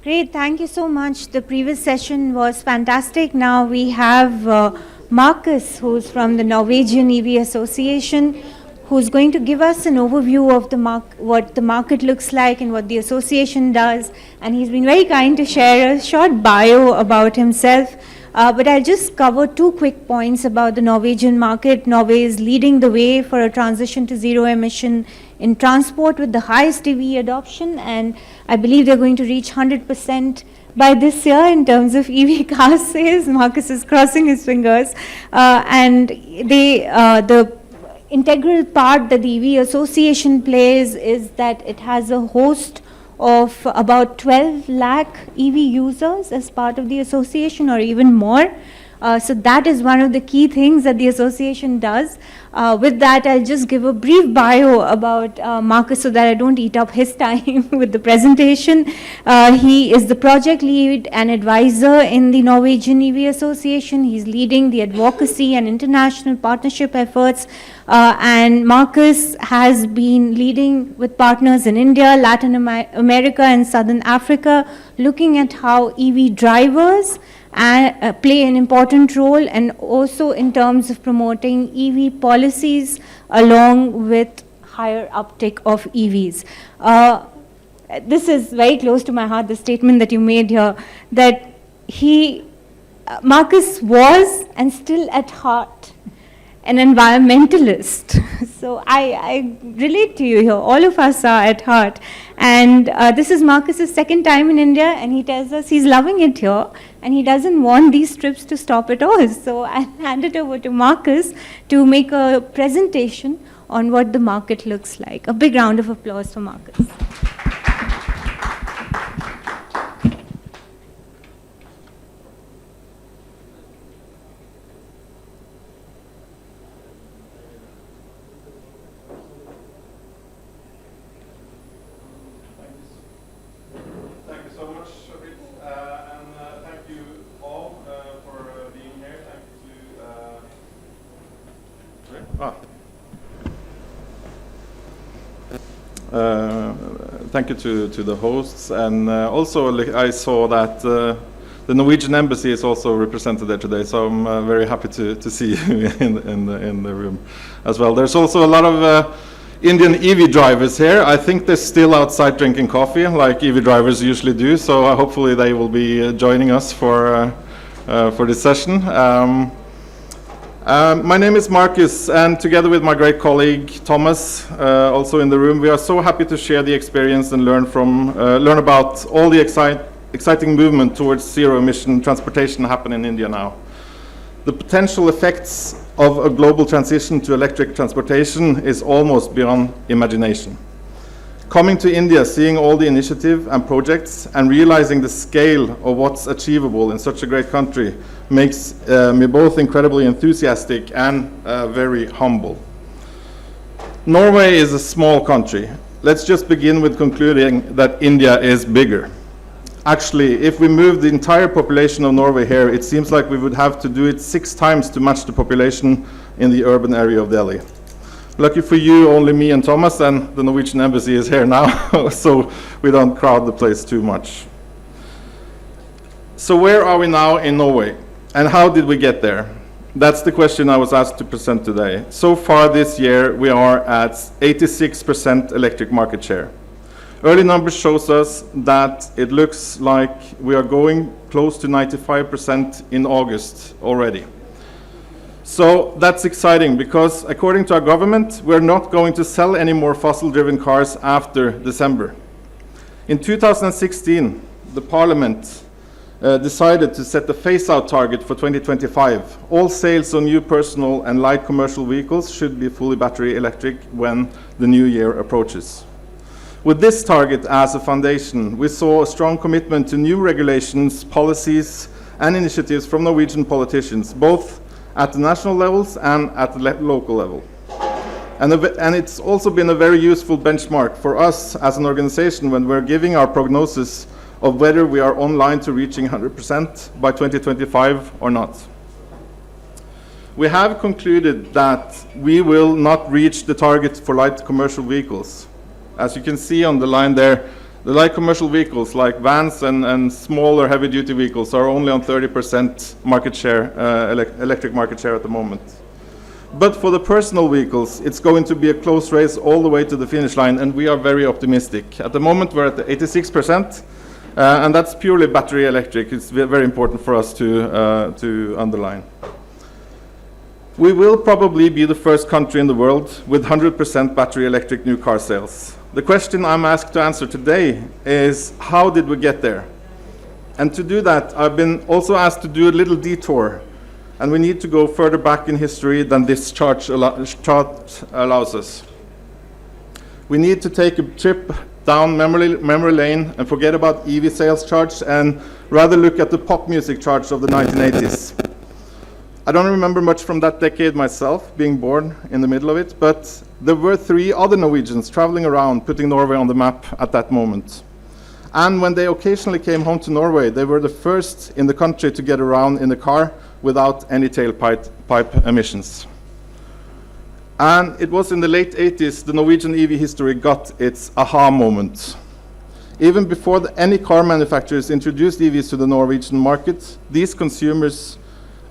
Great, thank you so much. The previous session was fantastic. Now we have Markus, who's from the Norwegian EV Association, who's going to give us an overview of what the market looks like and what the association does. And he's been very kind to share a short bio about himself. But I'll just cover two quick points about the Norwegian market. Norway is leading the way for a transition to zero emission in transport with the highest EV adoption, and I believe they're going to reach 100% by this year in terms of EV car sales. Markus is crossing his fingers. And the integral part that the EV association plays is that it has a host of about 12 lakh EV users as part of the association, or even more. So that is one of the key things that the association does. With that, I'll just give a brief bio about Markus so that I don't eat up his time with the presentation. He is the project lead and advisor in the Norwegian EV Association. He's leading the advocacy and international partnership efforts. And Markus has been leading with partners in India, Latin America, and Southern Africa, looking at how EV drivers play an important role, and also in terms of promoting EV policies along with higher uptake of EVs. This is very close to my heart, the statement that you made here, that Markus was and still at heart an environmentalist. So I relate to you here. All of us are at heart. And this is Markus's second time in India, and he tells us he's loving it here, and he doesn't want these trips to stop at all. So I'll hand it over to Markus to make a presentation on what the market looks like. A big round of applause for Markus. Thank you to the hosts, and also I saw that the Norwegian embassy is also represented there today, so I'm very happy to see you in the room as well. There's also a lot of Indian EV drivers here. I think they're still outside drinking coffee, like EV drivers usually do, so hopefully they will be joining us for this session. My name is Markus, and together with my great colleague Thomas, also in the room, we are so happy to share the experience and learn about all the exciting movement towards zero-emission transportation happen in India now. The potential effects of a global transition to electric transportation is almost beyond imagination. Coming to India, seeing all the initiative and projects, and realizing the scale of what's achievable in such a great country makes me both incredibly enthusiastic and very humble. Norway is a small country. Let's just begin with concluding that India is bigger. Actually, if we move the entire population of Norway here, it seems like we would have to do it 6 times to match the population in the urban area of Delhi. Lucky for you, only me and Thomas, and the Norwegian embassy is here now, so we don't crowd the place too much. So where are we now in Norway, and how did we get there? That's the question I was asked to present today. So far this year, we are at 86% electric market share. Early numbers shows us that it looks like we are going close to 95% in August already. So that's exciting, because according to our government, we're not going to sell any more fossil-driven cars after December. In 2016, the Parliament decided to set the phase-out target for 2025. All sales on new personal and light commercial vehicles should be fully battery electric when the new year approaches. With this target as a foundation, we saw a strong commitment to new regulations, policies, and initiatives from Norwegian politicians, both at the national levels and at the local level. And it's also been a very useful benchmark for us as an organization when we're giving our prognosis of whether we are online to reaching 100% by 2025 or not. We have concluded that we will not reach the target for light commercial vehicles. As you can see on the line there, The light commercial vehicles like vans and smaller heavy-duty vehicles are only on 30% market share, electric market share at the moment. But for the personal vehicles, it's going to be a close race all the way to the finish line, and we are very optimistic. At the moment, we're at the 86%, and that's purely battery electric. It's very important for us to underline. We will probably be the first country in the world with 100% battery electric new car sales. The question I'm asked to answer today is, how did we get there? And to do that, I've been also asked to do a little detour, and we need to go further back in history than this chart allows us. We need to take a trip down memory lane and forget about EV sales charts and rather look at the pop music charts of the 1980s. I don't remember much from that decade myself, being born in the middle of it, but there were 3 other Norwegians traveling around, putting Norway on the map at that moment. And when they occasionally came home to Norway, they were the first in the country to get around in the car without any tailpipe emissions. And it was in the late 80s the Norwegian EV history got its aha moment. Even before any car manufacturers introduced EVs to the Norwegian market, these consumers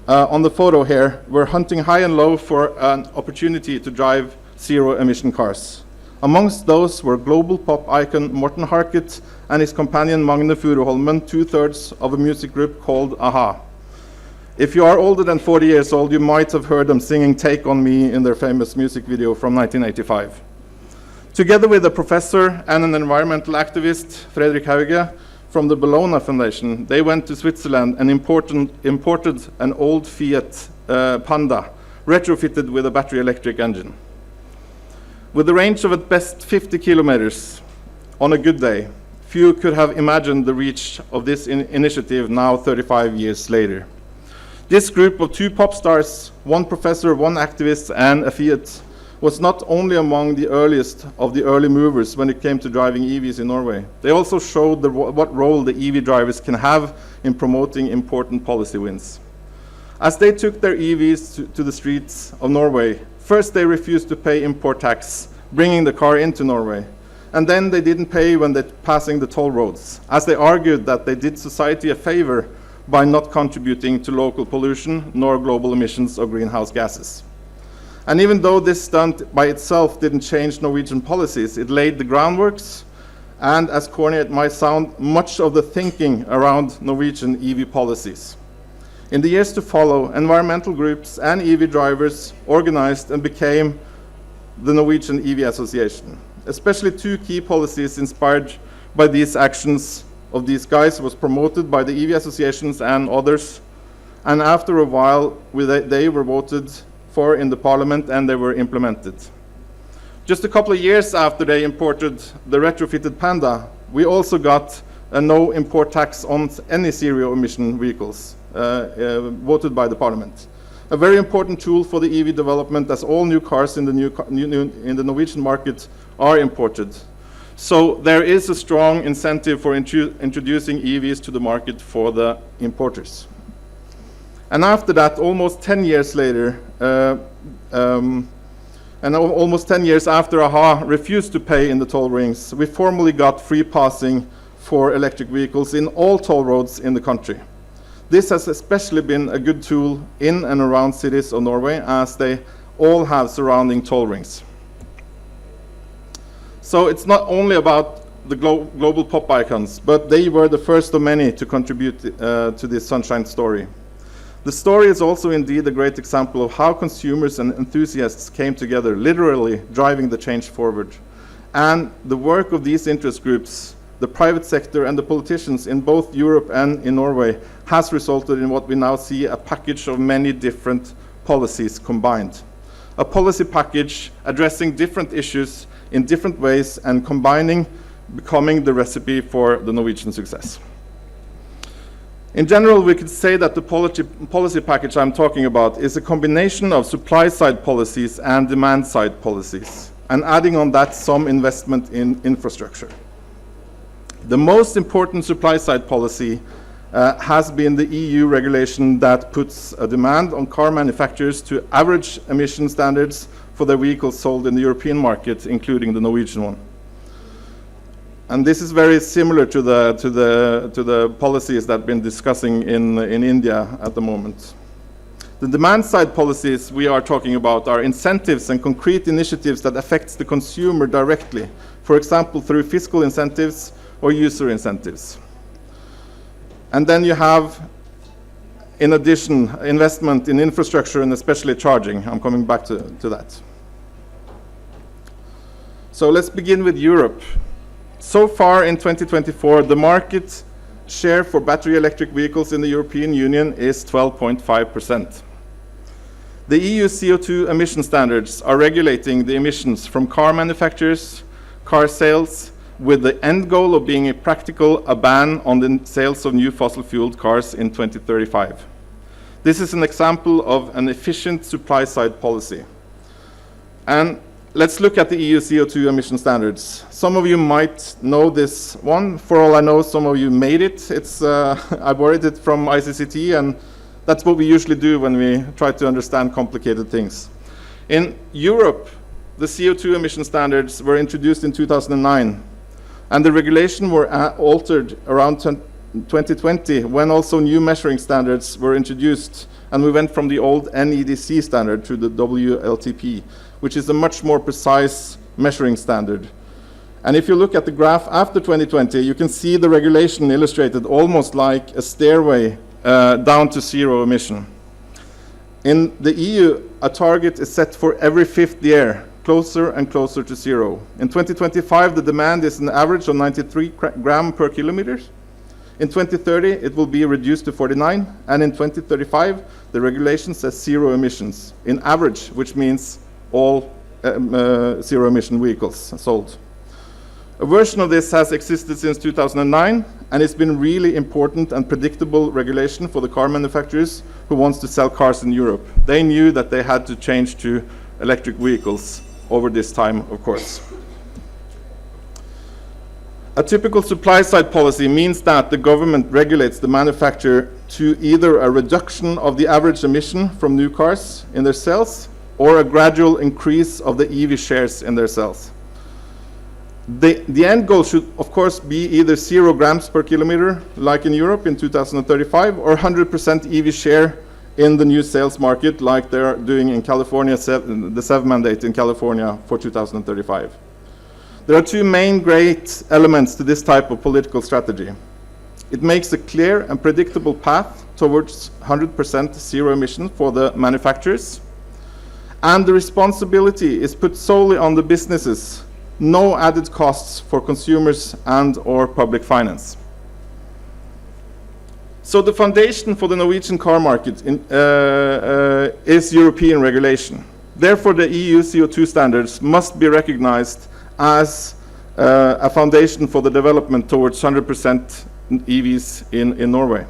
on the photo here were hunting high and low for an opportunity to drive zero-emission cars. Amongst those were global pop icon Morten Harket and his companion Magne Furuholmen, 2/3 of a music group called a-ha. If you are older than 40 years old, you might have heard them singing Take On Me in their famous music video from 1985. Together with a professor and an environmental activist, Fredrik Hauge, from the Bellona Foundation, they went to Switzerland and imported an old Fiat Panda, retrofitted with a battery electric engine. With a range of at best 50 kilometers on a good day, few could have imagined the reach of this initiative now 35 years later. This group of 2 pop stars, 1 professor, 1 activist, and a Fiat, was not only among the earliest of the early movers when it came to driving EVs in Norway. They also showed what role the EV drivers can have in promoting important policy wins. As they took their EVs to the streets of Norway, first they refused to pay import tax, bringing the car into Norway. And then they didn't pay when they're passing the toll roads, as they argued that they did society a favor by not contributing to local pollution nor global emissions of greenhouse gases. And even though this stunt by itself didn't change Norwegian policies, it laid the groundworks and, as corny it might sound, much of the thinking around Norwegian EV policies. In the years to follow, environmental groups and EV drivers organized and became the Norwegian EV Association. Especially 2 key policies inspired by these actions of these guys was promoted by the EV associations and others, and after a while they were voted for in the parliament and they were implemented. Just a couple of years after they imported the retrofitted Panda, we also got a no import tax on any zero emission vehicles voted by the parliament. A very important tool for the EV development, as all new cars in the Norwegian market are imported. So there is a strong incentive for introducing EVs to the market for the importers. And after that, almost 10 years later, almost 10 years after a-ha refused to pay in the toll rings, we formally got free passing for electric vehicles in all toll roads in the country. This has especially been a good tool in and around cities of Norway, as they all have surrounding toll rings. So it's not only about the global pop icons, but they were the first of many to contribute to this sunshine story. The story is also indeed a great example of how consumers and enthusiasts came together, literally driving the change forward. And the work of these interest groups, the private sector and the politicians in both Europe and in Norway has resulted in what we now see a package of many different policies combined. A policy package addressing different issues in different ways and combining, becoming the recipe for the Norwegian success. In general, we could say that the policy package I'm talking about is a combination of supply-side policies and demand-side policies, and adding on that some investment in infrastructure. The most important supply-side policy has been the EU regulation that puts a demand on car manufacturers to average emission standards for their vehicles sold in the European market, including the Norwegian one. And this is very similar to the policies that have been discussing in India at the moment. The demand side policies we are talking about are incentives and concrete initiatives that affects the consumer directly, for example, through fiscal incentives or user incentives. And then you have, in addition, investment in infrastructure and especially charging. I'm coming back to that. So let's begin with Europe. So far in 2024, the market share for battery electric vehicles in the European Union is 12.5%. The EU CO2 emission standards are regulating the emissions from car manufacturers, car sales, with the end goal of being a ban on the sales of new fossil-fueled cars in 2035. This is an example of an efficient supply-side policy. And let's look at the EU CO2 emission standards. Some of you might know this one. For all I know, some of you made it. I borrowed it from ICCT, and that's what we usually do when we try to understand complicated things. In Europe, the CO2 emission standards were introduced in 2009, and the regulation were altered around 2020, when also new measuring standards were introduced, and we went from the old NEDC standard to the WLTP, which is a much more precise measuring standard. And if you look at the graph after 2020, you can see the regulation illustrated almost like a stairway down to zero emission. In the EU, a target is set for every fifth year, closer and closer to zero. In 2025, the demand is an average of 93 grams per kilometer. In 2030, it will be reduced to 49, and in 2035, the regulation says zero emissions, in average, which means all zero-emission vehicles sold. A version of this has existed since 2009, and it's been really important and predictable regulation for the car manufacturers who wants to sell cars in Europe. They knew that they had to change to electric vehicles over this time, of course. A typical supply-side policy means that the government regulates the manufacturer to either a reduction of the average emission from new cars in their sales or a gradual increase of the EV shares in their sales. The end goal should, of course, be either 0 grams per kilometer, like in Europe in 2035, or 100% EV share in the new sales market, like they're doing in California, the SEV mandate in California for 2035. There are two main great elements to this type of political strategy. It makes a clear and predictable path towards 100% zero emission for the manufacturers, and the responsibility is put solely on the businesses, no added costs for consumers and or public finance. So the foundation for the Norwegian car market is European regulation. Therefore, the EU CO2 standards must be recognized as a foundation for the development towards 100% EVs in Norway.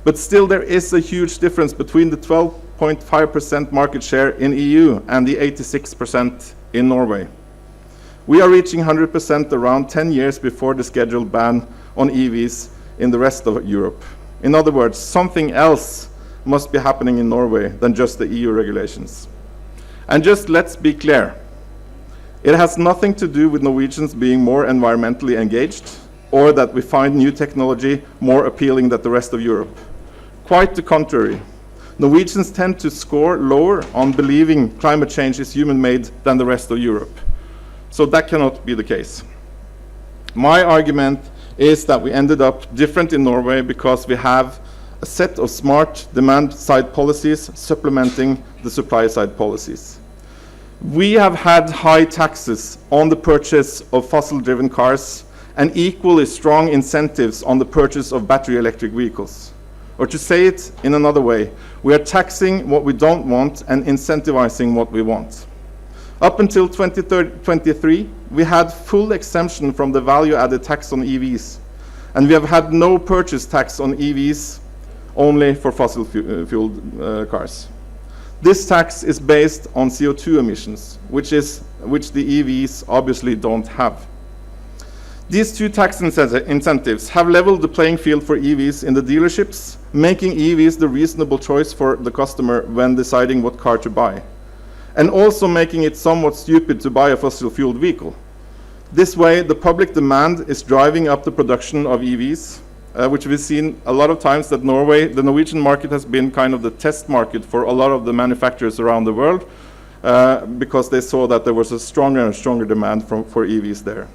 But still, there is a huge difference between the 12.5% market share in EU and the 86% in Norway. We are reaching 100% around 10 years before the scheduled ban on EVs in the rest of Europe. In other words, something else must be happening in Norway than just the EU regulations. And just let's be clear, it has nothing to do with Norwegians being more environmentally engaged or that we find new technology more appealing than the rest of Europe. Quite the contrary. Norwegians tend to score lower on believing climate change is human-made than the rest of Europe. So that cannot be the case. My argument is that we ended up different in Norway because we have a set of smart demand-side policies supplementing the supply-side policies. We have had high taxes on the purchase of fossil-driven cars and equally strong incentives on the purchase of battery electric vehicles. Or to say it in another way, we are taxing what we don't want and incentivizing what we want. Up until 2023, we had full exemption from the value-added tax on EVs, and we have had no purchase tax on EVs, only for fossil-fueled cars. This tax is based on CO2 emissions, which the EVs obviously don't have. These two tax incentives have leveled the playing field for EVs in the dealerships, making EVs the reasonable choice for the customer when deciding what car to buy, and also making it somewhat stupid to buy a fossil-fueled vehicle. This way, the public demand is driving up the production of EVs, which we've seen a lot of times that the Norwegian market has been kind of the test market for a lot of the manufacturers around the world, because they saw that there was a stronger and stronger demand for EVs there.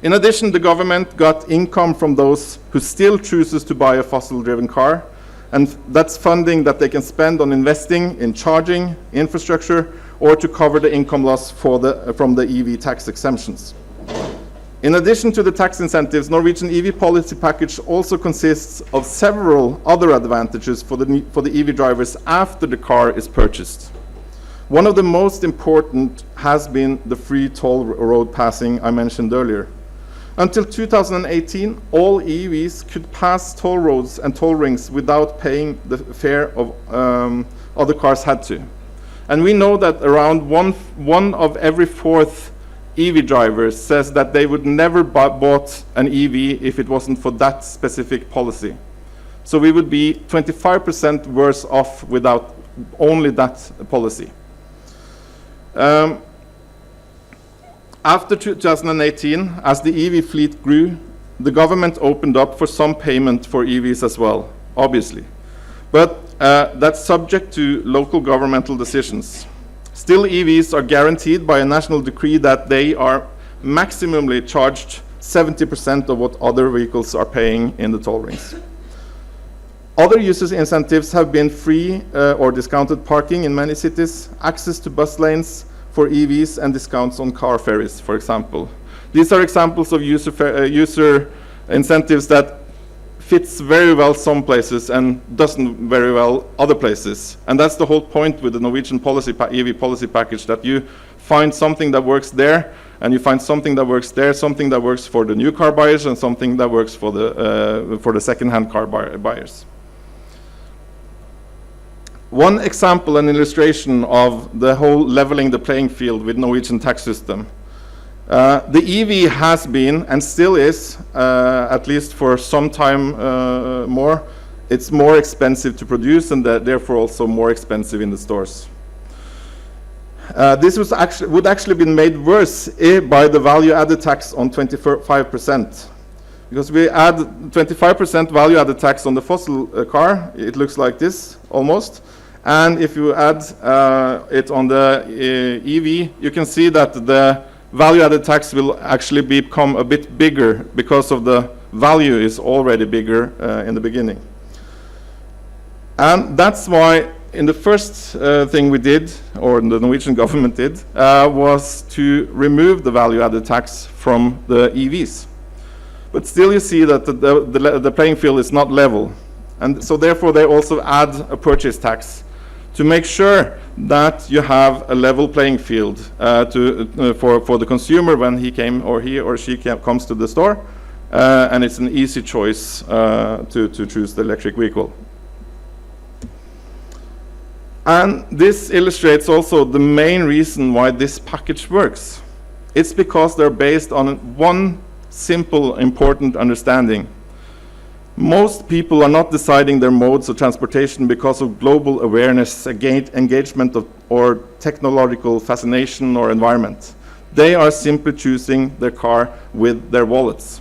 In addition, the government got income from those who still chooses to buy a fossil-driven car, and that's funding that they can spend on investing in charging infrastructure or to cover the income loss from the EV tax exemptions. In addition to the tax incentives, Norwegian EV policy package also consists of several other advantages for the EV drivers after the car is purchased. One of the most important has been the free toll road passing I mentioned earlier. Until 2018, all EVs could pass toll roads and toll rings without paying the fare of other cars had to. And we know that around one of every fourth EV drivers says that they would never bought an EV if it wasn't for that specific policy. So we would be 25% worse off without only that policy. After 2018, as the EV fleet grew, the government opened up for some payment for EVs as well, obviously. But that's subject to local governmental decisions. Still, EVs are guaranteed by a national decree that they are maximally charged 70% of what other vehicles are paying in the toll rings. Other user incentives have been free or discounted parking in many cities, access to bus lanes for EVs, and discounts on car ferries, for example. These are examples of user incentives that fits very well some places and doesn't very well other places. And that's the whole point with the Norwegian EV policy package, that you find something that works there, and you find something that works there, something that works for the new car buyers, and something that works for the second-hand car buyers. One example and illustration of the whole leveling the playing field with Norwegian tax system. The EV has been, and still is, at least for some time more, it's more expensive to produce and therefore also more expensive in the stores. This would actually been made worse by the value-added tax on 25%. Because we add 25% value-added tax on the fossil car, it looks like this, almost. And if you add it on the EV, you can see that the value-added tax will actually become a bit bigger because of the value is already bigger in the beginning. And that's why in the first thing we did, or the Norwegian government did, was to remove the value-added tax from the EVs. But still you see that the playing field is not level. And so therefore they also add a purchase tax to make sure that you have a level playing field for the consumer when he or she comes to the store, and it's an easy choice to choose the electric vehicle. And this illustrates also the main reason why this package works. It's because they're based on one simple, important understanding. Most people are not deciding their modes of transportation because of global awareness, engagement or technological fascination or environment. They are simply choosing their car with their wallets.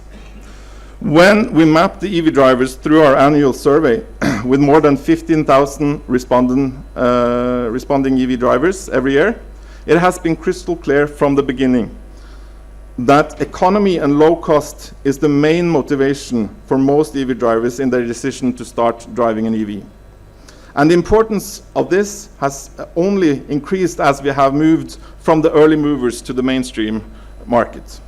When we map the EV drivers through our annual survey with more than 15,000 responding EV drivers every year, it has been crystal clear from the beginning that economy and low cost is the main motivation for most EV drivers in their decision to start driving an EV. And the importance of this has only increased as we have moved from the early movers to the mainstream market.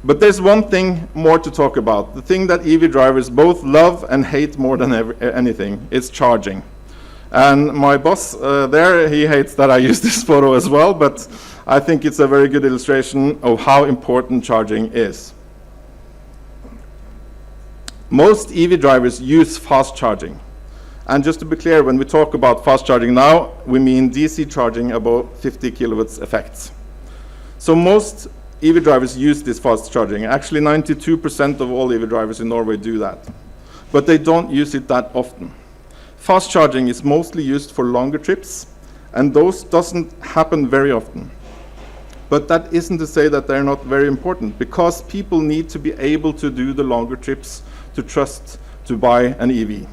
But there's one thing more to talk about. The thing that EV drivers both love and hate more than anything is charging. And my boss there, he hates that I use this photo as well, but I think it's a very good illustration of how important charging is. Most EV drivers use fast charging. And just to be clear, when we talk about fast charging now, we mean DC charging above 50 kilowatts effects. So most EV drivers use this fast charging. Actually, 92% of all EV drivers in Norway do that. But they don't use it that often. Fast charging is mostly used for longer trips And those doesn't happen very often. But that isn't to say that they're not very important, because people need to be able to do the longer trips to trust to buy an EV.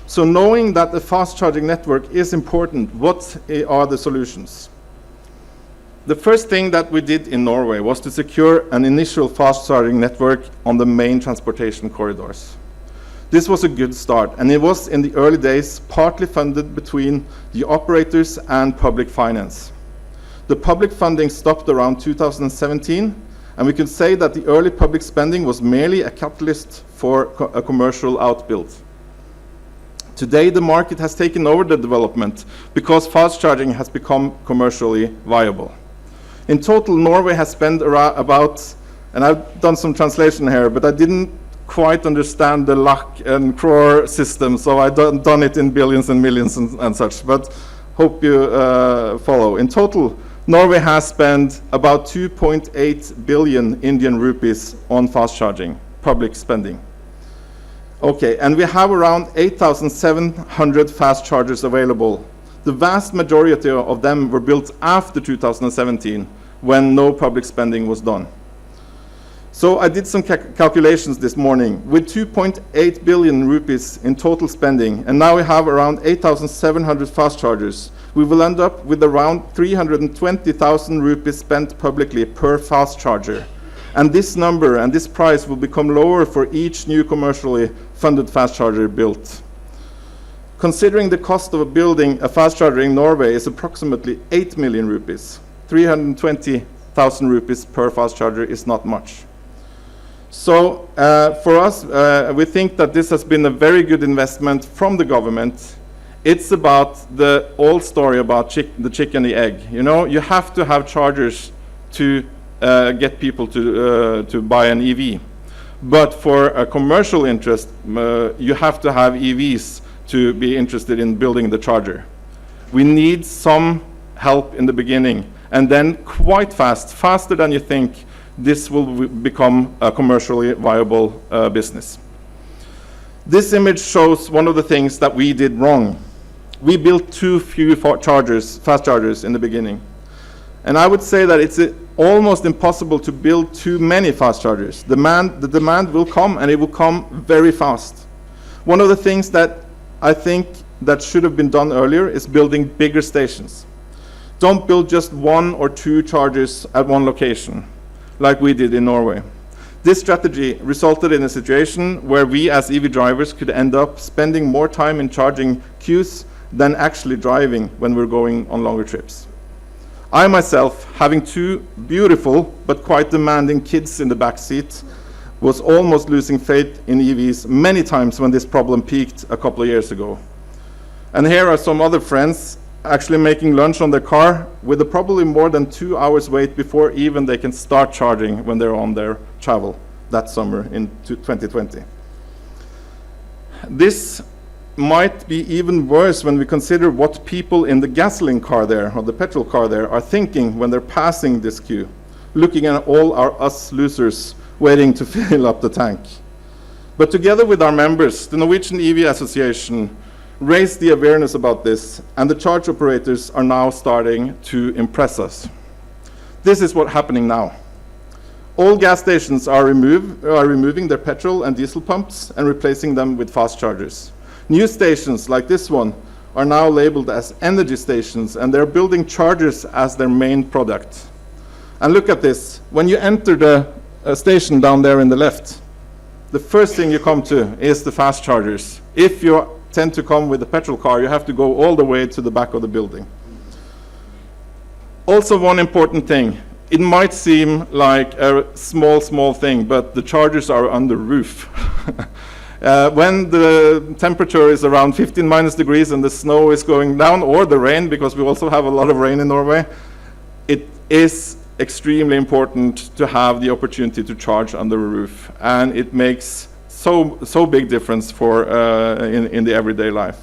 So knowing that the fast charging network is important, what are the solutions? The first thing that we did in Norway was to secure an initial fast charging network on the main transportation corridors. This was a good start, and it was in the early days partly funded between the operators and public finance. The public funding stopped around 2017, and we could say that the early public spending was merely a catalyst for a commercial outbuild. Today, the market has taken over the development because fast charging has become commercially viable. In total, Norway has spent about, and I've done some translation here, but I didn't quite understand the lakh and crore system, so I've done it in billions and millions and such, but hope you follow. In total, Norway has spent about 2.8 billion Indian rupees on fast charging, public spending. Okay, and we have around 8,700 fast chargers available. The vast majority of them were built after 2017, when no public spending was done. So I did some calculations this morning. With 2.8 billion rupees in total spending, and now we have around 8,700 fast chargers, we will end up with around 320,000 rupees spent publicly per fast charger. And this number and this price will become lower for each new commercially funded fast charger built. Considering the cost of building a fast charger in Norway is approximately 8 million rupees, 320,000 rupees per fast charger is not much. So for us, we think that this has been a very good investment from the government. It's about the old story about the chicken and the egg. You know, you have to have chargers to get people to buy an EV. But for a commercial interest, you have to have EVs to be interested in building the charger. We need some help in the beginning, and then quite fast, faster than you think, this will become a commercially viable business. This image shows one of the things that we did wrong. We built too few fast chargers in the beginning. And I would say that it's almost impossible to build too many fast chargers. The demand will come, and it will come very fast. One of the things that I think that should have been done earlier is building bigger stations. Don't build just 1 or 2 chargers at one location, like we did in Norway. This strategy resulted in a situation where we as EV drivers could end up spending more time in charging queues than actually driving when we're going on longer trips. I myself, having 2 beautiful but quite demanding kids in the back seat, was almost losing faith in EVs many times when this problem peaked a couple of years ago. And here are some other friends actually making lunch on their car with probably more than 2 hours wait before even they can start charging when they're on their travel that summer in 2020. This might be even worse when we consider what people in the gasoline car there, or the petrol car there, are thinking when they're passing this queue, looking at all us losers waiting to fill up the tank. But together with our members, the Norwegian EV Association raised the awareness about this, and the charge operators are now starting to impress us. This is what's happening now. All gas stations are removing their petrol and diesel pumps and replacing them with fast chargers. New stations like this one are now labeled as energy stations, and they're building chargers as their main product. And look at this. When you enter the station down there in the left, the first thing you come to is the fast chargers. If you tend to come with a petrol car, you have to go all the way to the back of the building. Also, one important thing. It might seem like a small thing, but the chargers are on the roof. When the temperature is around 15 minus degrees and the snow is going down, or the rain, because we also have a lot of rain in Norway, it is extremely important to have the opportunity to charge under the roof. And it makes so big difference for in the everyday life.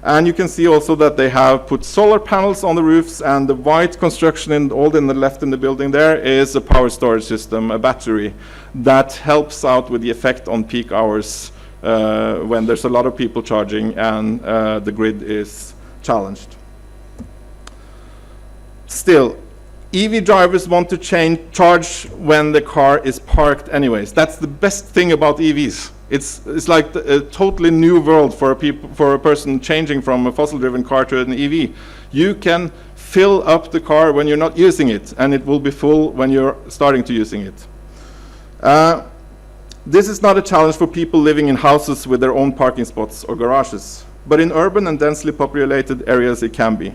And you can see also that they have put solar panels on the roofs, and the white construction in the left in the building there is a power storage system, a battery, that helps out with the effect on peak hours when there's a lot of people charging and the grid is challenged. Still, EV drivers want to charge when the car is parked anyways. That's the best thing about EVs. It's like a totally new world for a person changing from a fossil-driven car to an EV. You can fill up the car when you're not using it, and it will be full when you're starting to using it. This is not a challenge for people living in houses with their own parking spots or garages, but in urban and densely populated areas it can be.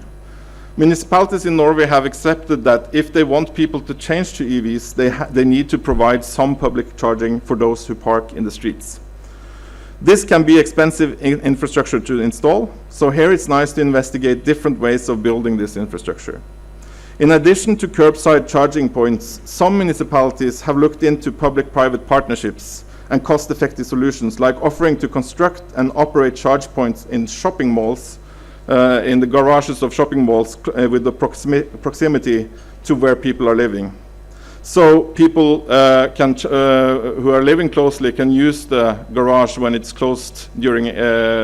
Municipalities in Norway have accepted that if they want people to change to EVs, they need to provide some public charging for those who park in the streets. This can be expensive infrastructure to install, so here it's nice to investigate different ways of building this infrastructure. In addition to curbside charging points, some municipalities have looked into public-private partnerships and cost-effective solutions, like offering to construct and operate charge points in shopping malls, in the garages of shopping malls with the proximity to where people are living. So people who are living closely can use the garage when it's closed during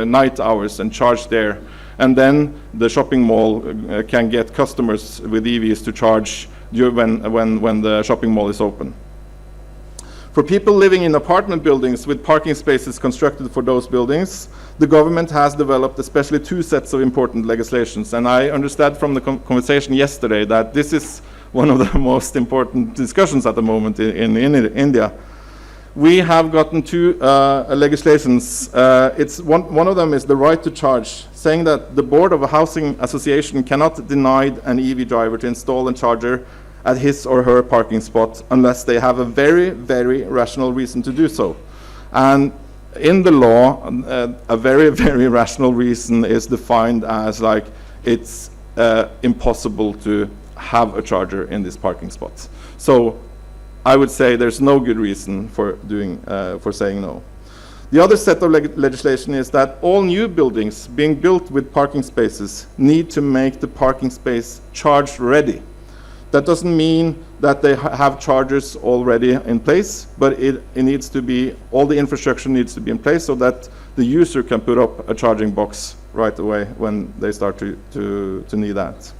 night hours and charge there. And then the shopping mall can get customers with EVs to charge when the shopping mall is open. For people living in apartment buildings with parking spaces constructed for those buildings, the government has developed especially two sets of important legislations. And I understand from the conversation yesterday that this is one of the most important discussions at the moment in India. We have gotten two legislations. One of them is the right to charge, saying that the board of a housing association cannot deny an EV driver to install a charger at his or her parking spot unless they have a very, very rational reason to do so. And in the law, a very, very rational reason is defined as like it's impossible to have a charger in this parking spot. So I would say there's no good reason for saying no. The other set of legislation is that all new buildings being built with parking spaces need to make the parking space charge ready. That doesn't mean that they have chargers already in place, but it needs to be, all the infrastructure needs to be in place so that the user can put up a charging box right away when they start to need that.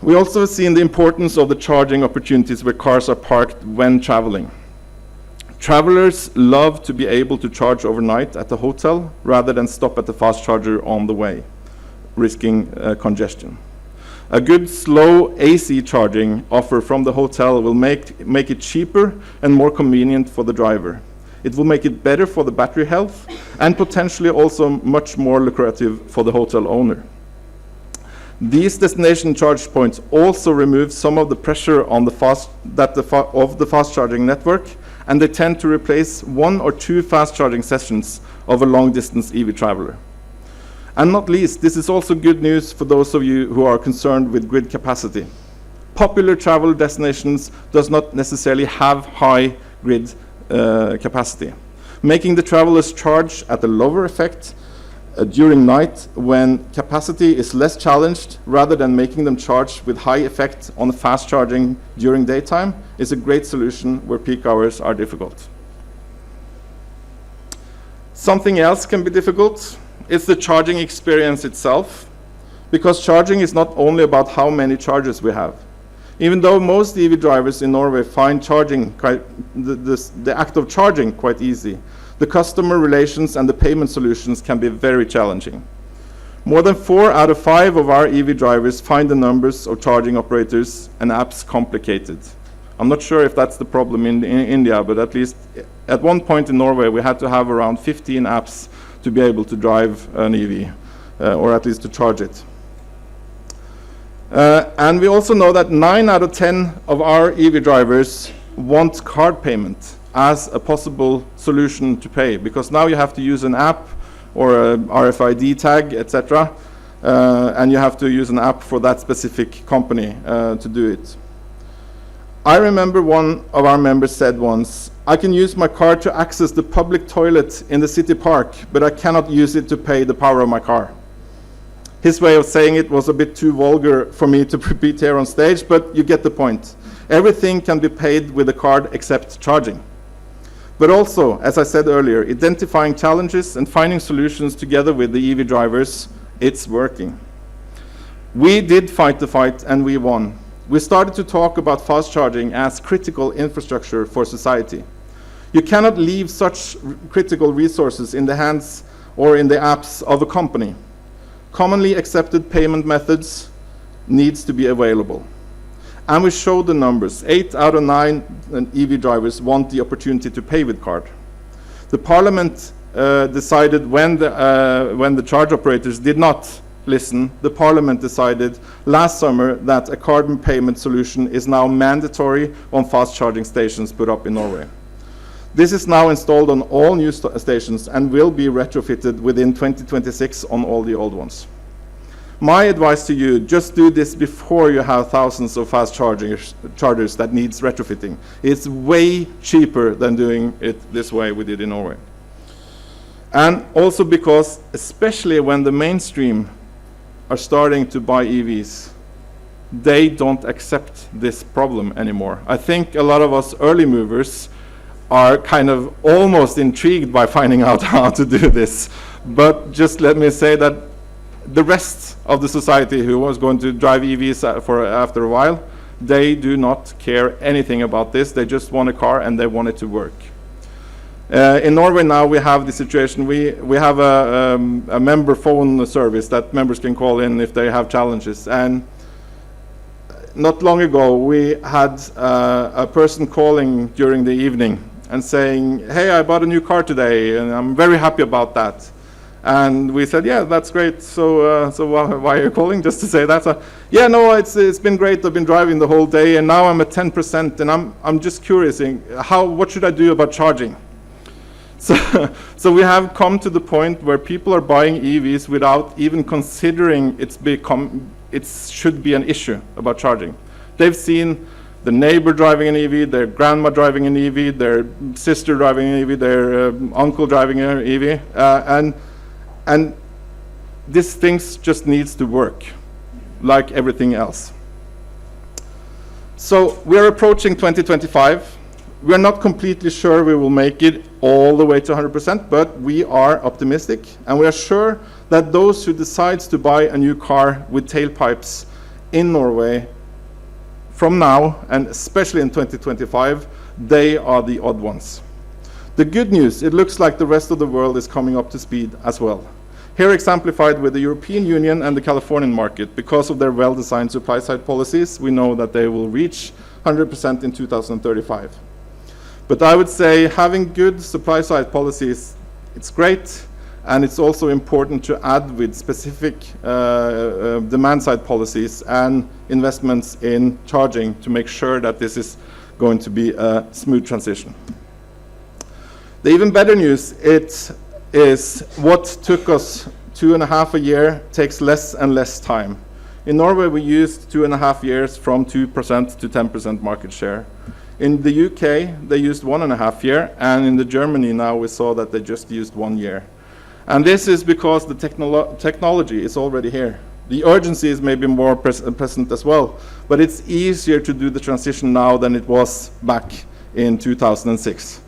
We also have seen the importance of the charging opportunities where cars are parked when traveling. Travelers love to be able to charge overnight at the hotel rather than stop at the fast charger on the way, risking congestion. A good slow AC charging offer from the hotel will make it cheaper and more convenient for the driver. It will make it better for the battery health and potentially also much more lucrative for the hotel owner. These destination charge points also remove some of the pressure on the fast charging network, and they tend to replace 1 or 2 fast charging sessions of a long distance EV traveler. And not least, this is also good news for those of you who are concerned with grid capacity. Popular travel destinations does not necessarily have high grid capacity, making the travelers charge at a lower effect during night when capacity is less challenged, rather than making them charge with high effect on fast charging during daytime, is a great solution where peak hours are difficult. Something else can be difficult. It's the charging experience itself, because charging is not only about how many chargers we have. Even though most EV drivers in Norway find charging, the act of charging quite easy, the customer relations and the payment solutions can be very challenging. More than 4 out of 5 of our EV drivers find the numbers of charging operators and apps complicated. I'm not sure if that's the problem in India, but at least at one point in Norway we had to have around 15 apps to be able to drive an EV, or at least to charge it. And we also know that 9 out of 10 of our EV drivers want card payment as a possible solution to pay, because now you have to use an app or a RFID tag, etc., and you have to use an app for that specific company to do it. I remember one of our members said once, "I can use my card to access the public toilet in the city park, but I cannot use it to pay the power of my car." His way of saying it was a bit too vulgar for me to repeat here on stage, but you get the point. Everything can be paid with a card except charging. But also, as I said earlier, identifying challenges and finding solutions together with the EV drivers, it's working. We did fight the fight and we won. We started to talk about fast charging as critical infrastructure for society. You cannot leave such critical resources in the hands or in the apps of a company. Commonly accepted payment methods needs to be available. And we showed the numbers. 8 out of 9 EV drivers want the opportunity to pay with card. The parliament decided when the charge operators did not listen, the parliament decided last summer that a card payment solution is now mandatory on fast charging stations put up in Norway. This is now installed on all new stations and will be retrofitted within 2026 on all the old ones. My advice to you, just do this before you have thousands of fast chargers that needs retrofitting. It's way cheaper than doing it this way we did in Norway. And also because, especially when the mainstream are starting to buy EVs, they don't accept this problem anymore. I think a lot of us early movers are kind of almost intrigued by finding out how to do this. But just let me say that the rest of the society who was going to drive EVs after a while, they do not care anything about this. They just want a car and they want it to work. In Norway now we have the situation, we have a member phone service that members can call in if they have challenges. And not long ago we had a person calling during the evening and saying, hey, I bought a new car today and I'm very happy about that. And we said, yeah, that's great. So why are you calling? Just to say that? So, yeah, no, it's been great. I've been driving the whole day, and now I'm at 10%, and I'm just curious, what should I do about charging? So we have come to the point where people are buying EVs without even considering it should be an issue about charging. They've seen the neighbor driving an EV, their grandma driving an EV, their sister driving an EV, their uncle driving an EV, and these things just needs to work, like everything else. So we're approaching 2025. We're not completely sure we will make it all the way to 100%, but we are optimistic, and we are sure that those who decides to buy a new car with tailpipes in Norway from now, and especially in 2025, they are the odd ones. The good news, it looks like the rest of the world is coming up to speed as well. Here exemplified with the European Union and the Californian market. Because of their well-designed supply-side policies, we know that they will reach 100% in 2035. But I would say having good supply-side policies, it's great, and it's also important to add with specific demand-side policies and investments in charging to make sure that this is going to be a smooth transition. The even better news, it is what took us 2.5 years takes less and less time. In Norway, we used 2.5 years from 2% to 10% market share. In the UK, they used 1.5 years, and in Germany now we saw that they just used 1 year. And this is because the technology is already here. The urgency is maybe more present as well, but it's easier to do the transition now than it was back in 2006.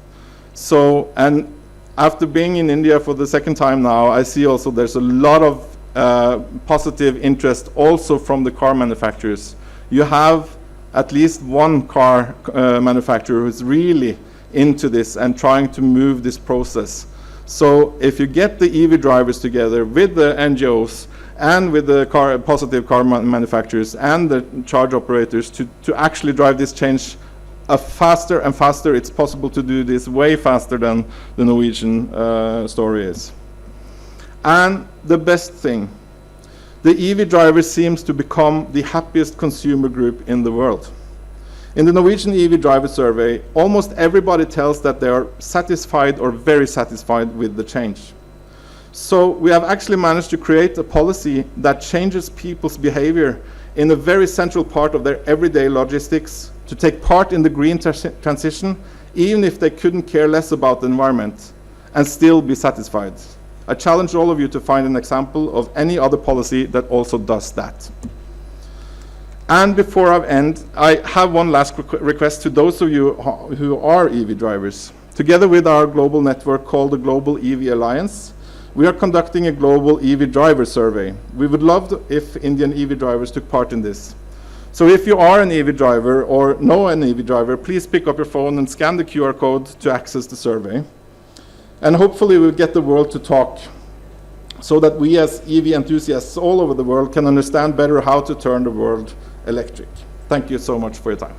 So, and after being in India for the second time now, I see also there's a lot of positive interest also from the car manufacturers. You have at least one car manufacturer who's really into this and trying to move this process. So if you get the EV drivers together with the NGOs and with the positive car manufacturers and the charge operators to actually drive this change faster and faster, it's possible to do this way faster than the Norwegian story is. And the best thing, the EV driver seems to become the happiest consumer group in the world. In the Norwegian EV driver survey, almost everybody tells that they are satisfied or very satisfied with the change. So we have actually managed to create a policy that changes people's behavior in a very central part of their everyday logistics to take part in the green transition, even if they couldn't care less about the environment and still be satisfied. I challenge all of you to find an example of any other policy that also does that. And before I end, I have one last request to those of you who are EV drivers. Together with our global network called the Global EV Alliance, we are conducting a global EV driver survey. We would love if Indian EV drivers took part in this. So if you are an EV driver or know an EV driver, please pick up your phone and scan the QR code to access the survey. And hopefully we'll get the world to talk so that we as EV enthusiasts all over the world can understand better how to turn the world electric. Thank you so much for your time.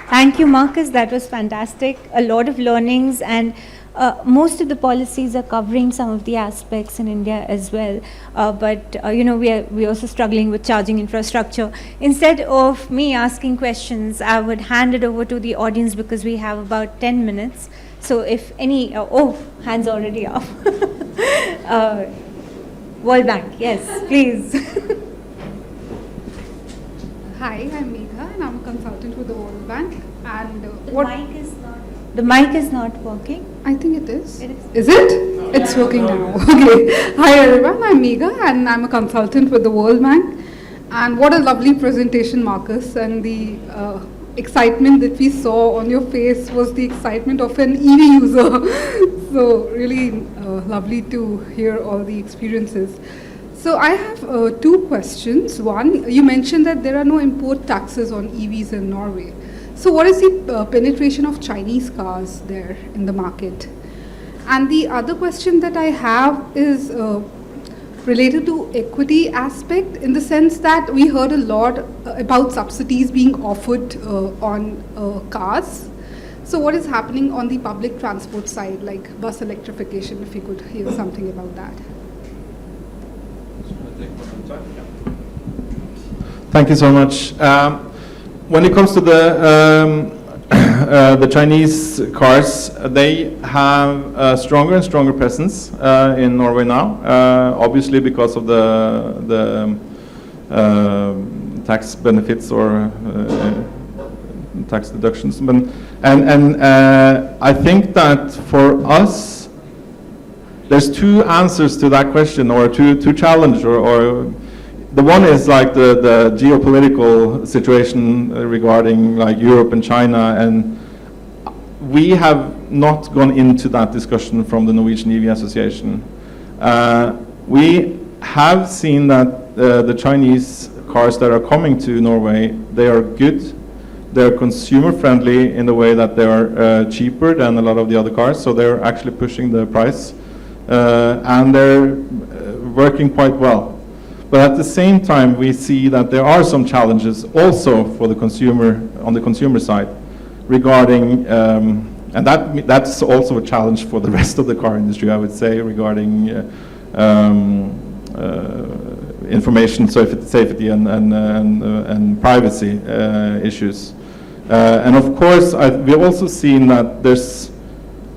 Thank you, Markus. That was fantastic. A lot of learnings, and most of the policies are covering some of the aspects in India as well. But we're also struggling with charging infrastructure. Instead of me asking questions, I would hand it over to the audience because we have about 10 minutes. So if any, hands already up. World Bank, yes, please. Hi, I'm Megha and I'm a consultant with the World Bank. And The mic is not working. I think it is. It is. Is it? It's working now. Okay. Hi everyone, I'm Megha and I'm a consultant with the World Bank. And what a lovely presentation, Markus. And the excitement that we saw on your face was the excitement of an EV user. So really lovely to hear all the experiences. So I have two questions. One, you mentioned that there are no import taxes on EVs in Norway. So what is the penetration of Chinese cars there in the market? And the other question that I have is related to equity aspect, in the sense that we heard a lot about subsidies being offered on cars. So what is happening on the public transport side, like bus electrification, if you could hear something about that? Thank you so much. When it comes to the Chinese cars, they have a stronger and stronger presence in Norway now, obviously because of the tax benefits or tax deductions. And I think that for us, there's two answers to that question, or two challenges, or the one is like the geopolitical situation regarding like Europe and China, and we have not gone into that discussion from the Norwegian EV Association. We have seen that the Chinese cars that are coming to Norway, they are good. They're consumer friendly in the way that they are cheaper than a lot of the other cars, so they're actually pushing the price, and they're working quite well. But at the same time, we see that there are some challenges also for the consumer, on the consumer side, regarding, and that's also a challenge for the rest of the car industry, I would say, regarding information safety and privacy issues. And of course, we've also seen that there's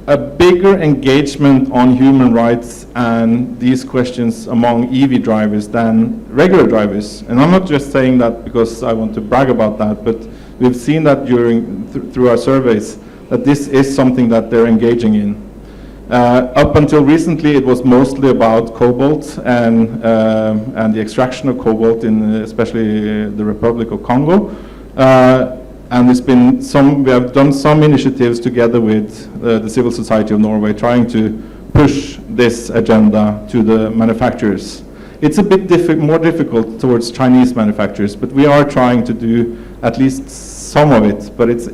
a bigger engagement on human rights and these questions among EV drivers than regular drivers. And I'm not just saying that because I want to brag about that, but we've seen that through our surveys that this is something that they're engaging in. Up until recently, it was mostly about cobalt and the extraction of cobalt in especially the Republic of Congo. And there's been we have done some initiatives together with the civil society of Norway trying to push this agenda to the manufacturers. It's a bit more difficult towards Chinese manufacturers, but we are trying to do at least some of it. But it's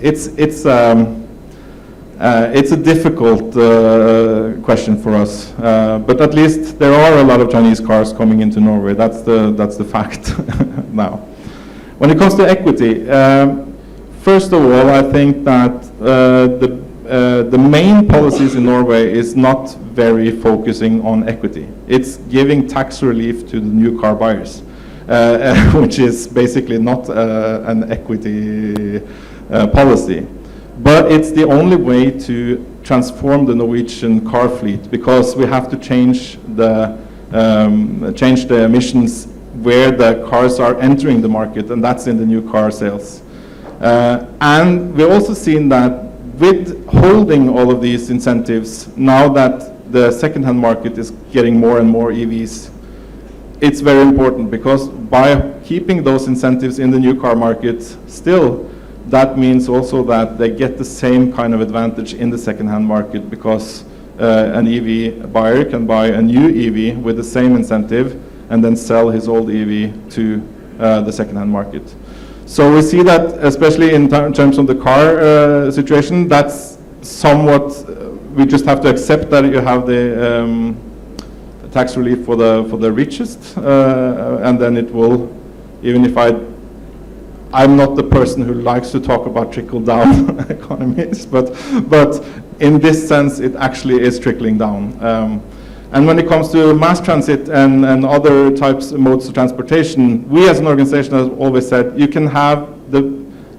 a difficult question for us. But at least there are a lot of Chinese cars coming into Norway. That's the fact now. When it comes to equity. First of all, I think that the main policies in Norway is not very focusing on equity. It's giving tax relief to the new car buyers, which is basically not an equity policy. But it's the only way to transform the Norwegian car fleet, because we have to change the emissions where the cars are entering the market, and that's in the new car sales. And we've also seen that with holding all of these incentives, now that the second-hand market is getting more and more EVs, it's very important, because by keeping those incentives in the new car market, still that means also that they get the same kind of advantage in the second-hand market, because an EV buyer can buy a new EV with the same incentive and then sell his old EV to the second-hand market. So we see that, especially in terms of the car situation, that's somewhat, we just have to accept that you have the tax relief for the richest, and then it will, even if I'm not the person who likes to talk about trickle-down economies, but in this sense, it actually is trickling down. And when it comes to mass transit and other types of modes of transportation, we as an organization have always said you can have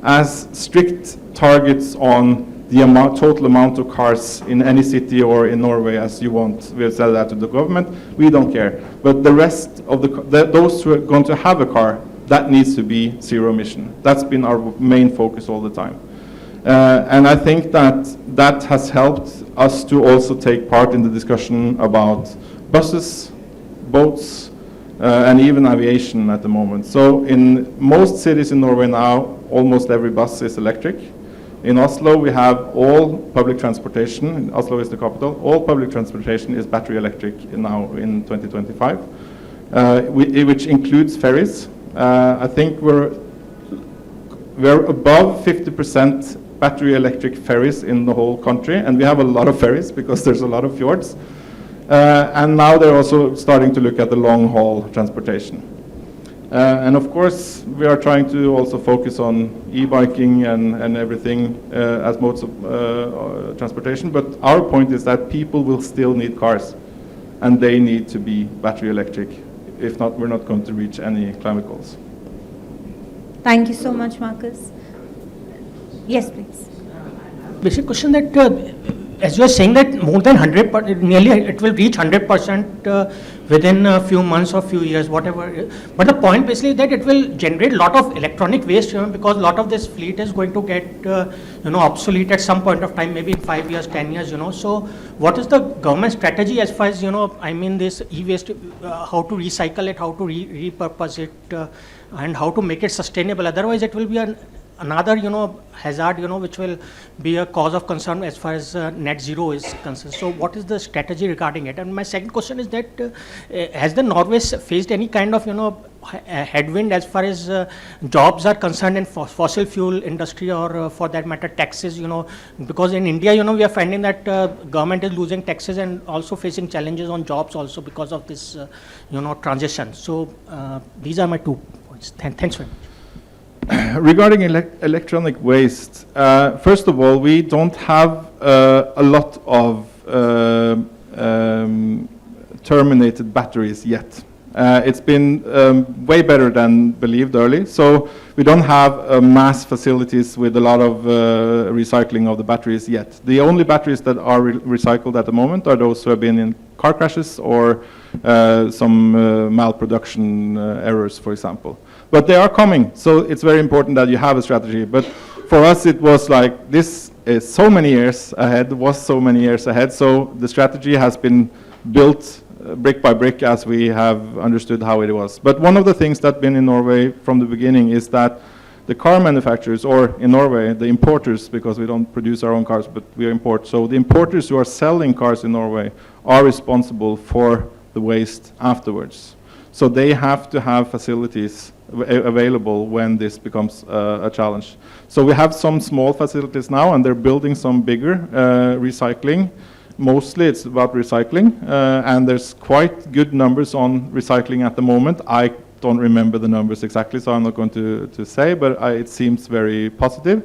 as strict targets on the total amount of cars in any city or in Norway as you want. We have said that to the government. We don't care. But the rest of those who are going to have a car, that needs to be zero emission. That's been our main focus all the time. And I think that has helped us to also take part in the discussion about buses, boats, and even aviation at the moment. So in most cities in Norway now, almost every bus is electric. In Oslo, we have all public transportation. Oslo is the capital. All public transportation is battery electric now in 2025, which includes ferries. I think we're above 50% battery electric ferries in the whole country, and we have a lot of ferries because there's a lot of fjords. And now they're also starting to look at the long-haul transportation. And of course, we are trying to also focus on e-biking and everything as modes of transportation, but our point is that people will still need cars, and they need to be battery electric. If not, we're not going to reach any climate goals. Thank you so much, Markus. Yes, please. Basic question that, as you are saying that more than 100%, nearly it will reach 100% within a few months or few years, whatever. But the point basically is that it will generate a lot of electronic waste, because a lot of this fleet is going to get, obsolete at some point of time, maybe in 5 years, 10 years, So what is the government strategy as far as, this e-waste, how to recycle it, how to repurpose it, and how to make it sustainable? Otherwise, it will be another, hazard, which will be a cause of concern as far as net zero is concerned. So what is the strategy regarding it? And my second question is that, has the Norway faced any kind of, headwind as far as jobs are concerned in fossil fuel industry, or for that matter taxes, because in India, we are finding that government is losing taxes and also facing challenges on jobs also because of this, transition. So these are my 2 points. Thanks very much. Regarding electronic waste, first of all, we don't have a lot of terminated batteries yet. It's been way better than believed early. So we don't have mass facilities with a lot of recycling of the batteries yet. The only batteries that are recycled at the moment are those who have been in car crashes or some malproduction errors, for example. But they are coming, so it's very important that you have a strategy. But for us, it was like, this is so many years ahead, so the strategy has been built brick by brick as we have understood how it was. But one of the things that's been in Norway from the beginning is that the car manufacturers, or in Norway, the importers, because we don't produce our own cars, but we import. So the importers who are selling cars in Norway are responsible for the waste afterwards. So they have to have facilities available when this becomes a challenge. So we have some small facilities now, and they're building some bigger recycling. Mostly it's about recycling, and there's quite good numbers on recycling at the moment. I don't remember the numbers exactly, so I'm not going to say, but it seems very positive.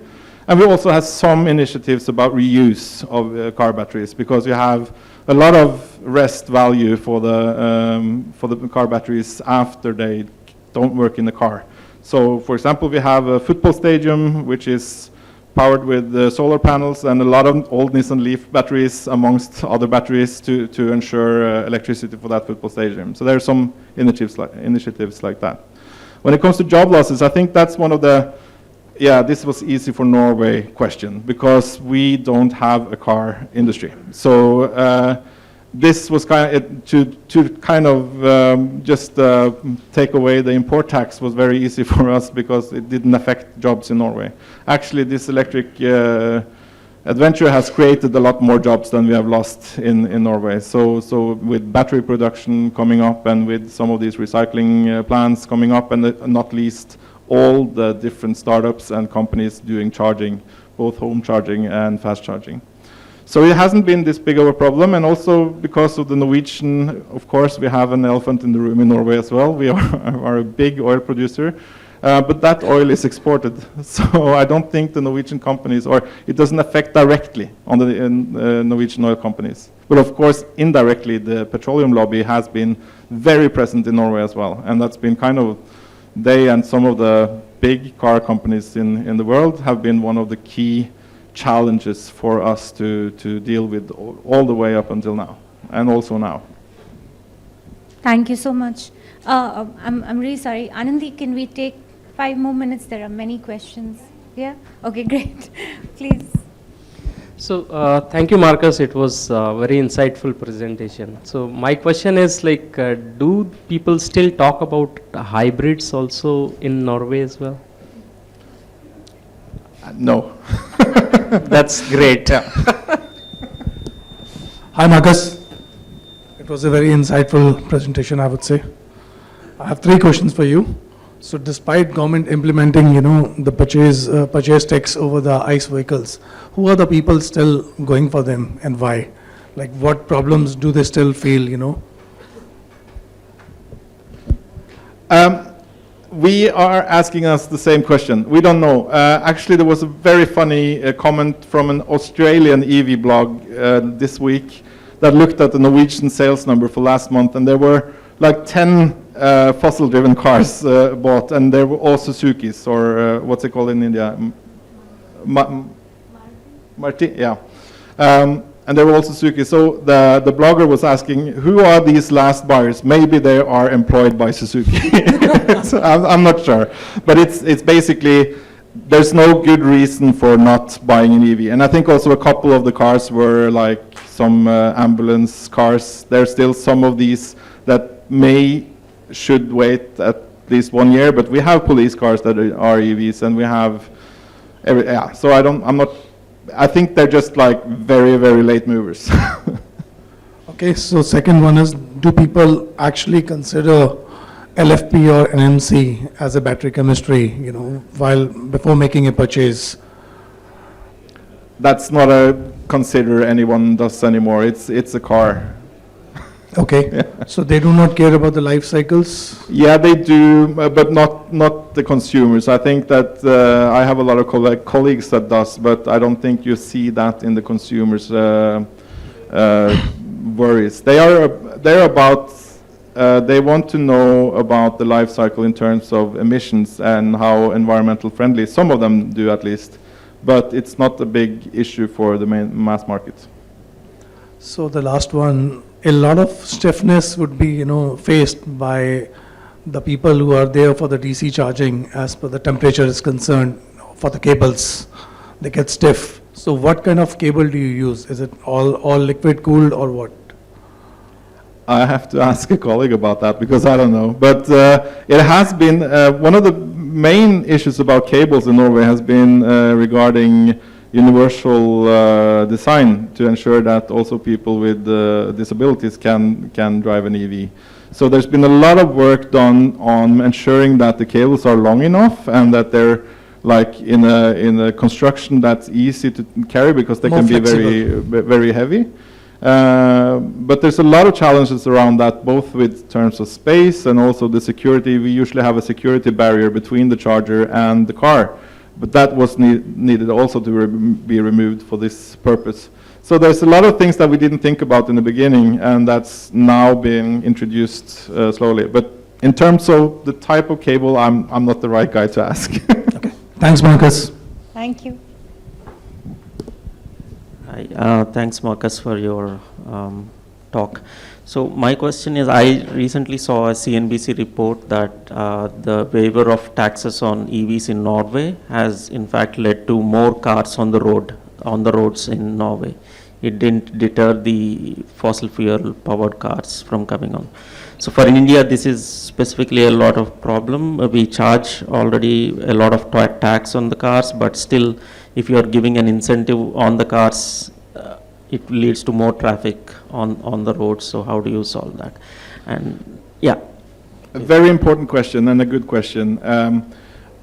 And we also have some initiatives about reuse of car batteries, because you have a lot of rest value for the car batteries after they don't work in the car. So, for example, we have a football stadium which is powered with solar panels and a lot of old Nissan Leaf batteries amongst other batteries to ensure electricity for that football stadium. So there are some initiatives like that. When it comes to job losses, I think that's one of the, this was easy for Norway question, because we don't have a car industry. So this was to kind of just take away the import tax was very easy for us because it didn't affect jobs in Norway. Actually, this electric adventure has created a lot more jobs than we have lost in Norway. So with battery production coming up and with some of these recycling plants coming up, and not least all the different startups and companies doing charging, both home charging and fast charging. So it hasn't been this big of a problem, and also because of the Norwegian, of course, we have an elephant in the room in Norway as well. We are a big oil producer, but that oil is exported. So I don't think the Norwegian companies, or it doesn't affect directly on the Norwegian oil companies. But of course, indirectly, the petroleum lobby has been very present in Norway as well, and that's been kind of, they and some of the big car companies in the world have been one of the key challenges for us to deal with all the way up until now, and also now. Thank you so much. I'm really sorry. Anandi, can we take 5 more minutes? There are many questions. Yeah? Okay, great. Please. So thank you, Markus. It was a very insightful presentation. So my question is, like, do people still talk about hybrids also in Norway as well? No. That's great. Hi, Markus. It was a very insightful presentation, I would say. I have 3 questions for you. So despite government implementing, the purchase tax over the ICE vehicles, who are the people still going for them and why? Like, what problems do they still feel, We are asking us the same question. We don't know. Actually, there was a very funny comment from an Australian EV blog this week that looked at the Norwegian sales number for last month, and there were like 10 fossil-driven cars bought, and there were all Suzukis, or what's it called in India? Marti, yeah. And they were also Suzuki. So the blogger was asking, who are these last buyers? Maybe they are employed by Suzuki. So I'm not sure. But it's basically, there's no good reason for not buying an EV. And I think also a couple of the cars were like some ambulance cars. There's still some of these that should wait at least 1 year. But we have police cars that are EVs, and we have, so I think they're just like very, very late movers. Okay, so second one is, do people actually consider LFP or NMC as a battery chemistry, before making a purchase? That's not a consider anyone does anymore. It's a car. Okay, yeah. So they do not care about the life cycles? Yeah, they do, but not the consumers. I think that I have a lot of colleagues that does, but I don't think you see that in the consumers' worries. They're about, they want to know about the life cycle in terms of emissions and how environmental friendly. Some of them do, at least, but it's not a big issue for the mass market. So the last one, a lot of stiffness would be, faced by the people who are there for the DC charging as per the temperature is concerned for the cables. They get stiff. So what kind of cable do you use? Is it all liquid cooled or what? I have to ask a colleague about that because I don't know. But it has been, one of the main issues about cables in Norway has been regarding universal design to ensure that also people with disabilities can drive an EV. So there's been a lot of work done on ensuring that the cables are long enough and that they're like in a construction that's easy to carry because they can be very heavy. But there's a lot of challenges around that, both with terms of space and also the security. We usually have a security barrier between the charger and the car. But that was needed also to be removed for this purpose. So there's a lot of things that we didn't think about in the beginning, and that's now being introduced slowly. But in terms of the type of cable, I'm not the right guy to ask. Okay. Thanks, Markus. Thank you. Hi, thanks, Markus, for your talk. So my question is, I recently saw a CNBC report that the waiver of taxes on EVs in Norway has in fact led to more cars on the roads in Norway. it didn't deter the fossil fuel powered cars from coming on. So for India, this is specifically a lot of problem. We charge already a lot of tax on the cars, but still, if you are giving an incentive on the cars, it leads to more traffic on the roads. So how do you solve that? And yeah. A very important question and a good question.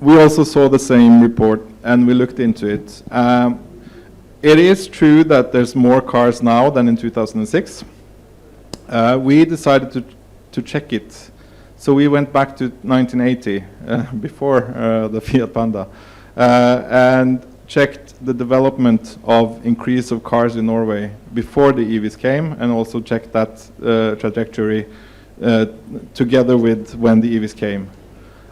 We also saw the same report and we looked into it. It is true that there's more cars now than in 2006. We decided to check it. So we went back to 1980, before the Fiat Panda, and checked the development of increase of cars in Norway before the EVs came, and also checked that trajectory together with when the EVs came.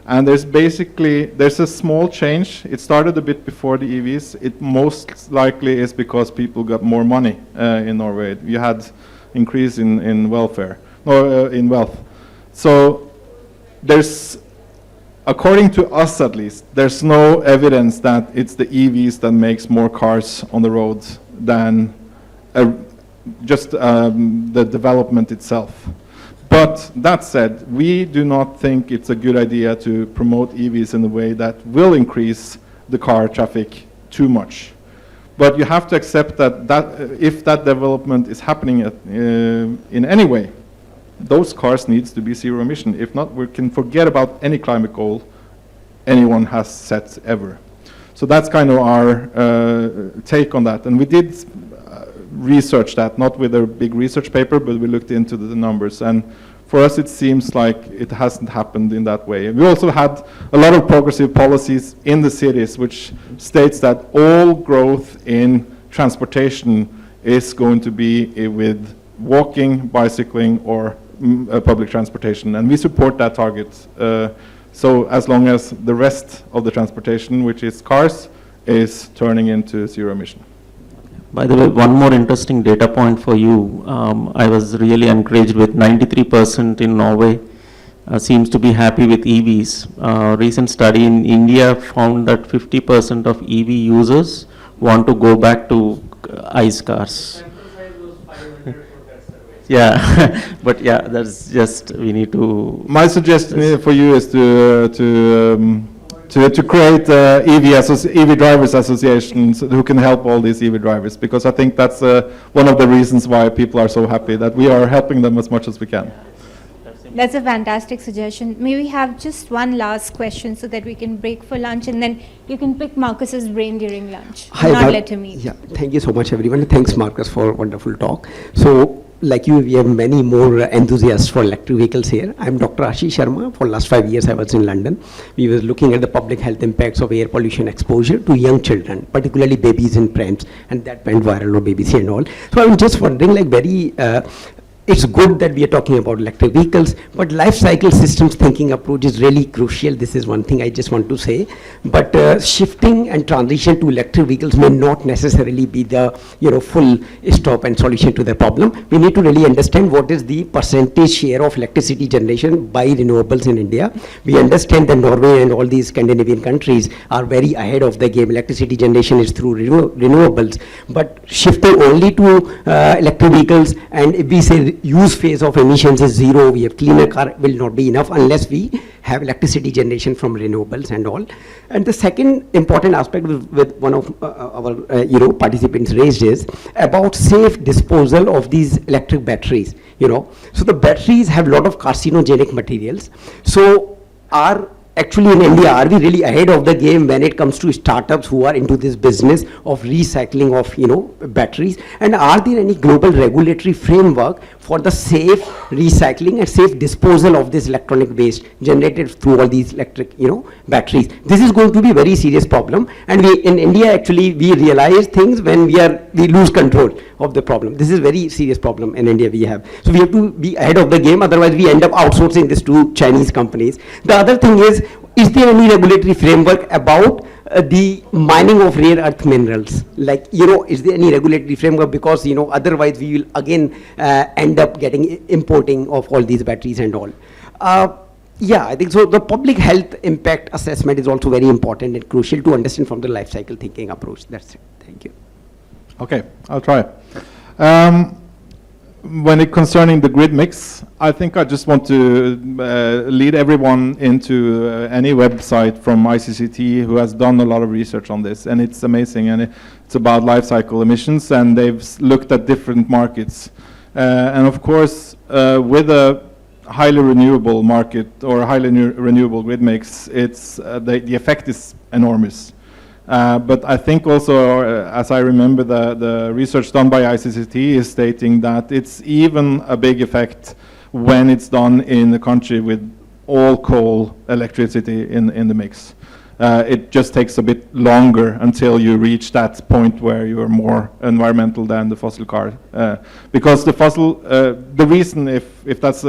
And there's a small change. It started a bit before the EVs. It most likely is because people got more money in Norway. You had increase in welfare, or in wealth. So there's, according to us at least, there's no evidence that it's the EVs that makes more cars on the roads than just the development itself. But that said, we do not think it's a good idea to promote EVs in a way that will increase the car traffic too much. But you have to accept that if that development is happening in any way, those cars needs to be zero emission. If not, we can forget about any climate goal anyone has set ever. So that's kind of our take on that. And we did research that, not with a big research paper, but we looked into the numbers. And for us, it seems like it hasn't happened in that way. We also had a lot of progressive policies in the cities, which states that all growth in transportation is going to be with walking, bicycling, or public transportation. And we support that target. So as long as the rest of the transportation, which is cars, is turning into zero emission. By the way, one more interesting data point for you. I was really encouraged with 93% in Norway seems to be happy with EVs. Recent study in India found that 50% of EV users want to go back to ICE cars. Yeah, but yeah, that's just, we need to... My suggestion for you is to create EV drivers associations who can help all these EV drivers, because I think that's one of the reasons why people are so happy, that we are helping them as much as we can. That's a fantastic suggestion. May we have just one last question so that we can break for lunch, and then you can pick Markus's brain during lunch. Hi, not let him eat. Yeah, thank you so much, everyone. Thanks, Markus, for a wonderful talk. So, like you, we have many more enthusiasts for electric vehicles here. I'm Dr. Ashish Sharma. For last 5 years, I was in London. We were looking at the public health impacts of air pollution exposure to young children, particularly babies in prams, and that went viral on BBC and all. So I'm just wondering, like, it's good that we are talking about electric vehicles, but life cycle systems thinking approach is really crucial. This is one thing I just want to say. But shifting and transition to electric vehicles may not necessarily be the full stop and solution to the problem. We need to really understand what is the percentage share of electricity generation by renewables in India. We understand that Norway and all these Scandinavian countries are very ahead of the game. Electricity generation is through renewables, but shifting only to electric vehicles, and if we say use phase of emissions is zero, we have cleaner car, will not be enough unless we have electricity generation from renewables and all. And the second important aspect with one of our participants raised is about safe disposal of these electric batteries. So the batteries have a lot of carcinogenic materials. So actually in India, are we really ahead of the game when it comes to startups who are into this business of recycling of batteries? And are there any global regulatory framework for the safe recycling and safe disposal of this electronic waste generated through all these electric batteries? This is going to be a very serious problem, and we in India actually we realize things when we lose control of the problem. This is a very serious problem in India we have. So we have to be ahead of the game, otherwise we end up outsourcing this to Chinese companies. The other thing is there any regulatory framework about the mining of rare earth minerals? Like, is there any regulatory framework? Because, otherwise we will again end up getting importing of all these batteries and all. Yeah, I think so. The public health impact assessment is also very important and crucial to understand from the life cycle thinking approach. That's it. Thank you. Okay, I'll try. When it concerning the grid mix, I think I just want to lead everyone into any website from ICCT who has done a lot of research on this, and it's amazing, and it's about life cycle emissions, and they've looked at different markets. And of course, with a highly renewable market or a highly renewable grid mix, it's the effect is enormous. But I think also, as I remember, the research done by ICCT is stating that it's even a big effect when it's done in a country with all coal electricity in the mix. It just takes a bit longer until you reach that point where you are more environmental than the fossil car. Because the fossil, the reason, if that's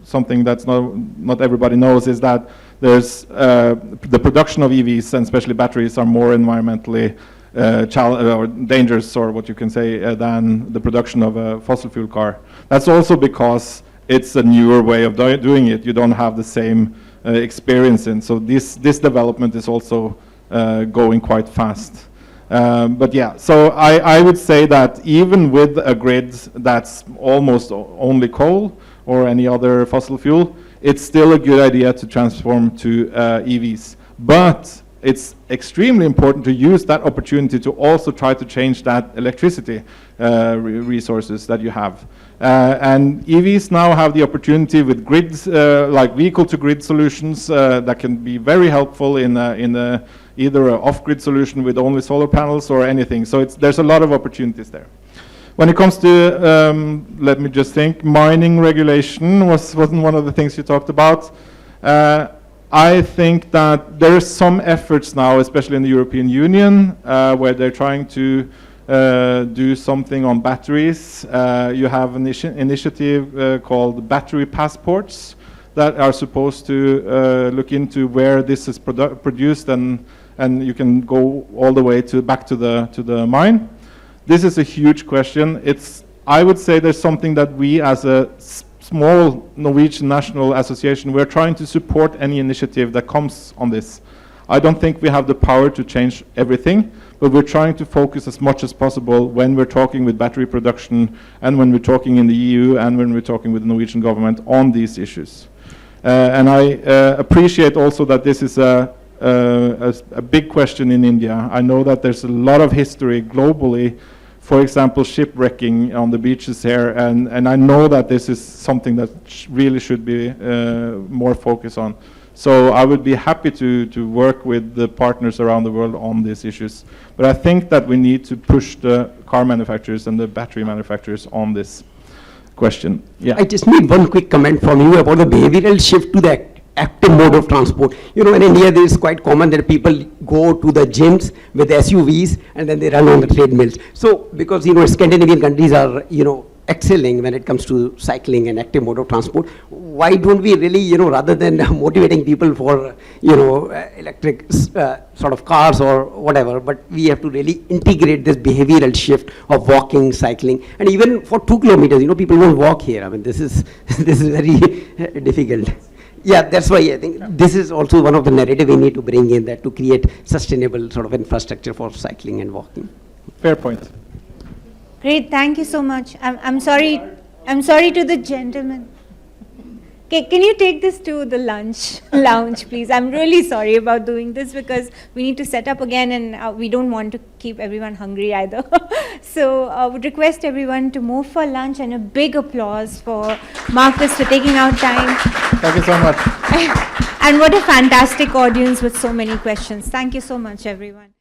something that's not everybody knows, is that there's the production of EVs, and especially batteries, are more environmentally or dangerous, or what you can say, than the production of a fossil fuel car. That's also because it's a newer way of doing it. You don't have the same experience in. So this development is also going quite fast. But yeah, so I would say that even with a grid that's almost only coal or any other fossil fuel, it's still a good idea to transform to EVs. But it's extremely important to use that opportunity to also try to change that electricity resources that you have. And EVs now have the opportunity with grids, like vehicle-to-grid solutions that can be very helpful in either an off-grid solution with only solar panels or anything. So there's a lot of opportunities there. When it comes to, let me just think, mining regulation wasn't one of the things you talked about. I think that there are some efforts now, especially in the European Union, where they're trying to do something on batteries. You have an initiative called battery passports that are supposed to look into where this is produced, and you can go all the way back to the mine. This is a huge question. I would say there's something that we, as a small Norwegian national association, we're trying to support any initiative that comes on this. I don't think we have the power to change everything, but we're trying to focus as much as possible when we're talking with battery production, and when we're talking in the EU, and when we're talking with the Norwegian government on these issues. And I appreciate also that this is a big question in India. I know that there's a lot of history globally, for example, shipwrecking on the beaches here, and I know that this is something that really should be more focused on. So I would be happy to work with the partners around the world on these issues. But I think that we need to push the car manufacturers and the battery manufacturers on this question. Yeah. I just need one quick comment from you about the behavioral shift to the active mode of transport. You know, in India, it is quite common that people go to the gyms with SUVs and then they run on the treadmills. So, because, you know, Scandinavian countries are, you know, excelling when it comes to cycling and active mode of transport, why don't we really, you know, rather than motivating people for, you know, electric sort of cars or whatever, but we have to really integrate this behavioral shift of walking, cycling, and even for 2 kilometers, you know, people won't walk here. I mean, this is very difficult. Yeah, that's why I think this is also one of the narrative we need to bring in, that to create sustainable sort of infrastructure for cycling and walking. Fair point. Great, thank you so much. I'm sorry to the gentleman. Can you take this to the lounge, please? I'm really sorry about doing this, because we need to set up again, and we don't want to keep everyone hungry either. So I would request everyone to move for lunch, and a big applause for Markus for taking out time. Thank you so much. And what a fantastic audience with so many questions. Thank you so much, everyone.